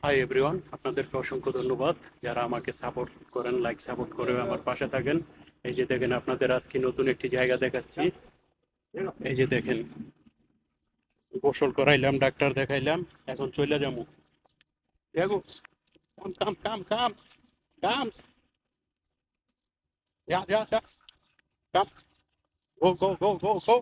Hi everyone, আপনাদেরকে অসংখ্য ধন্যবাদ যারা আমাকে সাপোর্ট করেন, লাইক সাপোর্ট করে আমার পাশে থাকেন। এই যে দেখেন, আপনাদের আজকে নতুন একটি জায়গা দেখাচ্ছি। এই যে দেখেন, গোসল করাইলাম, ডাক্তার দেখাইলাম, এখন চলে যাবো। দেখো, কাম কাম কাম কাম কাম, যা কাম, গো গো গো গো গো।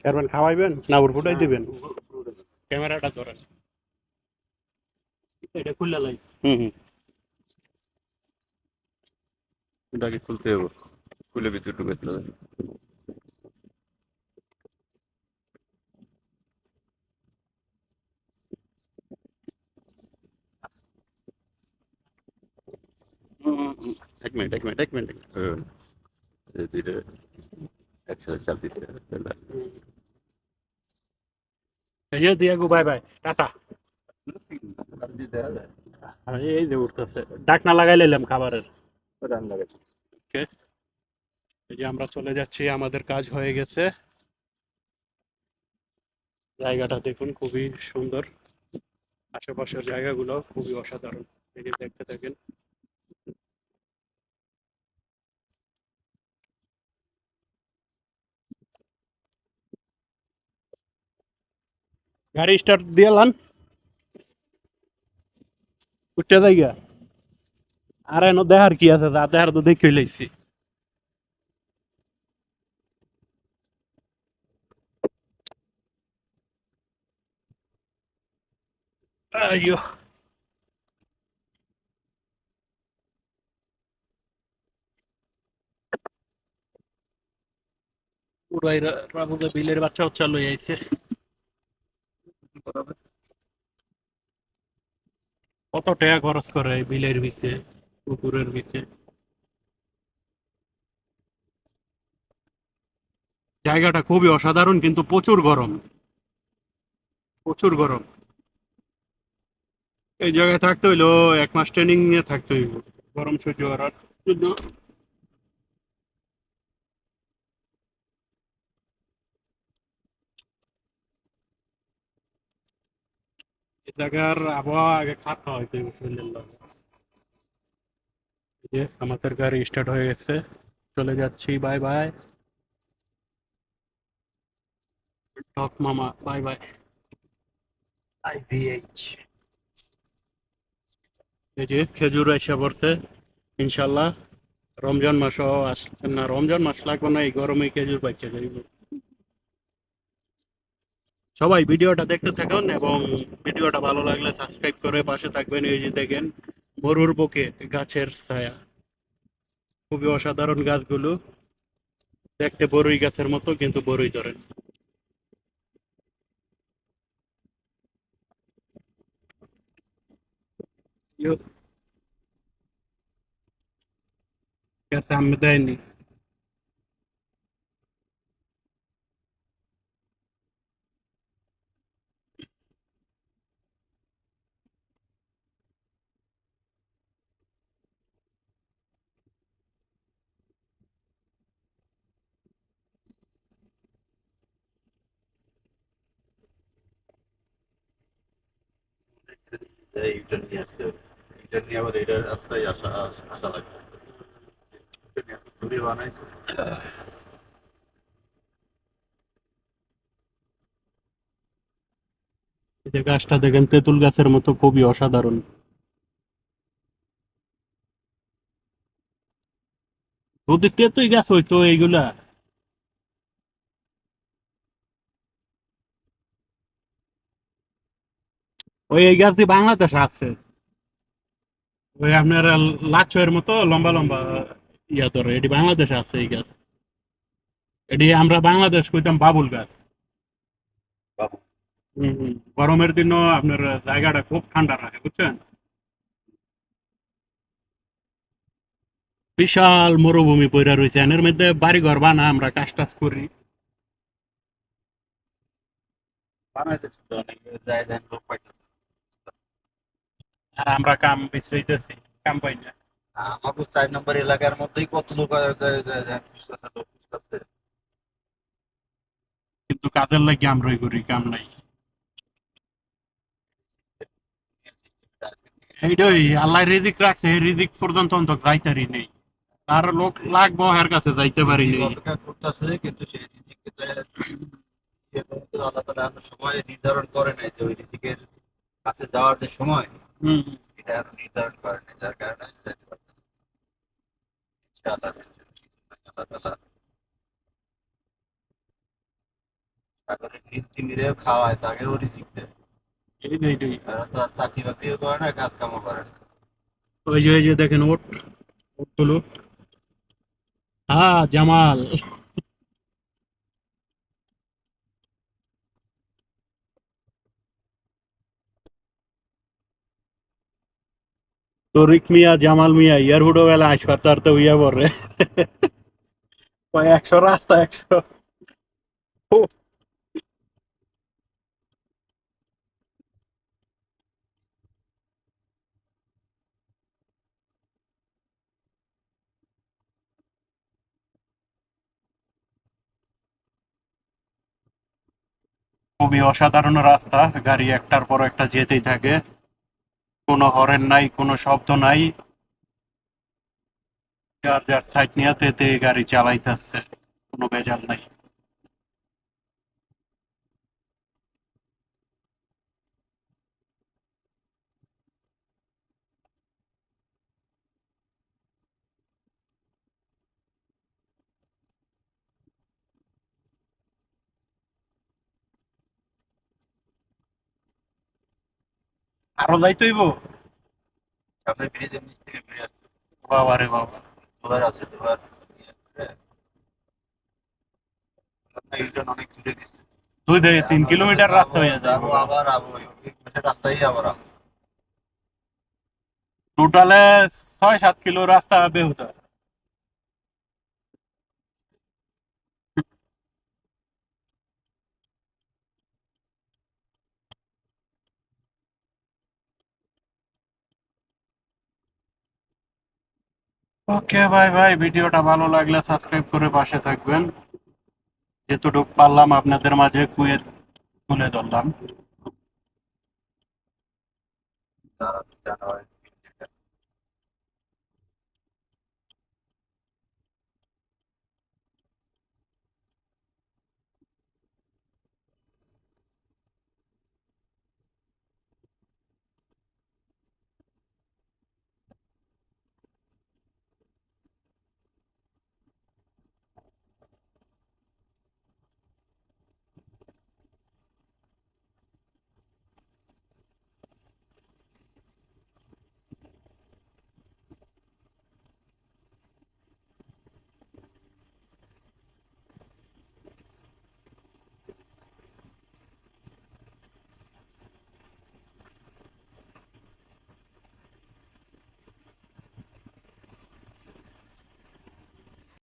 খাবেন, খাওয়াইবেন না ওর ফুটাই দিবেন? ক্যামেরাটা ধরেন, এটা খুললে লাই। হুম। এটাকে খুলতে হবে, খুলে ভিতরে ঢুকাতে হবে। এক মিনিট। ধীরে একসাথে চাপ দিতে হবে তাহলে। এই যে দিয়া গো, বাই বাই, টাটা। চাপ দিয়ে দেওয়া যায়। এই যে উঠতেছে, ডাকনা লাগাই লাইলাম খাবারের। রান লাগাচ্ছে। ওকে, এই যে আমরা চলে যাচ্ছি, আমাদের কাজ হয়ে গেছে। জায়গাটা দেখুন, খুবই সুন্দর। আশেপাশের জায়গাগুলো খুবই অসাধারণ। এই যে দেখতে থাকেন। গাড়ি স্টার্ট দিয়ে লান, উঠতে যাই গা। আর এনো দেখার কি আছে, যা দেখার তো দেখে লাইছি। আইয়ো, পুরাই রাবুদা বিলের বাচ্চা উচ্চা লই আইছে। কত টাকা খরচ করে এই বিলের বিচে, পুকুরের বিচে। জায়গাটা খুবই অসাধারণ, কিন্তু প্রচুর গরম, প্রচুর গরম। এই জায়গায় থাকতে হইলো 1 মাস ট্রেনিং নিয়ে থাকতে হইব, গরম সহ্য করার জন্য। এই জায়গার আবহাওয়া আগে খারাপ হইতে হইব শরীরের লগে। এই যে আমাদের গাড়ি স্টার্ট হয়ে গেছে, চলে যাচ্ছি, বাই বাই। টক মামা, বাই বাই। আইভিএইচ। এই যে খেজুর এসে পড়ছে, ইনশাল্লাহ রমজান মাসও না, রমজান মাস লাগবে না, এই গরমে খেজুর পাইতে যাইব। সবাই ভিডিওটা দেখতে থাকুন, এবং ভিডিওটা ভালো লাগলে সাবস্ক্রাইব করে পাশে থাকবেন। এই যে দেখেন, মরুর বুকে গাছের ছায়া, খুবই অসাধারণ গাছগুলো। দেখতে বড়ই গাছের মতো, কিন্তু বড়ই ধরে না। ইয়ো, গাছে আম দেয়নি। এইটা নিয়ে আসতে হবে। এটা নিয়ে আবার এটা রাস্তায় আসা আসা লাগবে। এটা নিয়ে এত দূরে বানাইছে। এই যে গাছটা দেখেন, তেঁতুল গাছের মতো, খুবই অসাধারণ। যদি তেঁতুল গাছ হইতো এইগুলা। ওই এই গাছ দিয়ে বাংলাদেশে আছে, ওই আপনার লাচ্ছুয়ের মতো লম্বা লম্বা। ইয়া ধরে এটি বাংলাদেশে আছে এই গাছ। এটি আমরা বাংলাদেশ কইতাম বাবুল গাছ। বাবু। গরমের দিনও আপনার জায়গাটা খুব ঠান্ডা রাখে বুঝছেন। বিশাল মরুভূমি পইরা রয়েছে এর মধ্যে বাড়ি ঘর বানা আমরা কাজ টাজ করি। বানাইতেছে তো অনেক যায় যায় লোক পাইতেছে। আর আমরা কাম বিশ্রাইতেছি, কাম পাই না। আমাকে 4 নম্বর এলাকার মধ্যেই কত লোক খুঁজতেছে, লোক খুঁজতেছে। কিন্তু কাজের লাগি আমরাই করি, কাম নাই। এইটাই আল্লাহ রিজিক রাখছে, এই রিজিক পর্যন্ত অন্তত যাইতারি নেই। তার লোক লাগবো এর কাছে যাইতে পারি রিজিক নেই। অপেক্ষা করতেছে, কিন্তু সেই রিজিককে আল্লাহ তাআলা এমন সময় নির্ধারণ করে নাই যে ওই রিজিকের কাছে যাওয়ার যে সময়, হুম। এটা এখনো নির্ধারণ করে নাই, যার কারণে যেতে পারতেছে না। ইনশাআল্লাহ আল্লাহ তাআলা সাগরের নীল তিমিরেও খাওয়ায়, তাকেও রিজিক দেয়। এইটাই। তারা তো আর চাকরি বাকরিও করে না, কাজ কামও করে না। ওই যে দেখেন ওট, ওট গুলো। হ্যাঁ জামাল। তরিক মিয়া, জামাল মিয়া ইয়ার হুডো বেলা হাসপাতাল তো ইয়া পড়ে। কয় 100 রাস্তা 100। খুবই অসাধারণ রাস্তা, গাড়ি একটার পর একটা যেতেই থাকে, কোনো হরেন নাই, কোনো শব্দ নাই, যার যার সাইড নিয়ে তেতে গাড়ি চালাইতেছে, কোনো ভেজাল নাই। আরো যাইতে হইব। সামনে ব্রিজের নিচ থেকে ফিরে আসছে, বাবা রে বাবা। দুয়ার আছে, দুয়ার ইউটার্ন অনেক দূরে দিছে। 2 থেকে 3 কিলোমিটার রাস্তা হয়ে যায় যাবো আবার আবো, এই পাশের রাস্তায় আবার আবো। টোটালে 6-7 কিলো রাস্তা বেহুদা। ওকে ভাই, ভাই ভিডিওটা ভালো লাগলে সাবস্ক্রাইব করে পাশে থাকবেন। যেতটুকু পারলাম আপনাদের মাঝে কুয়েত তুলে ধরলাম। যারা জানা হয়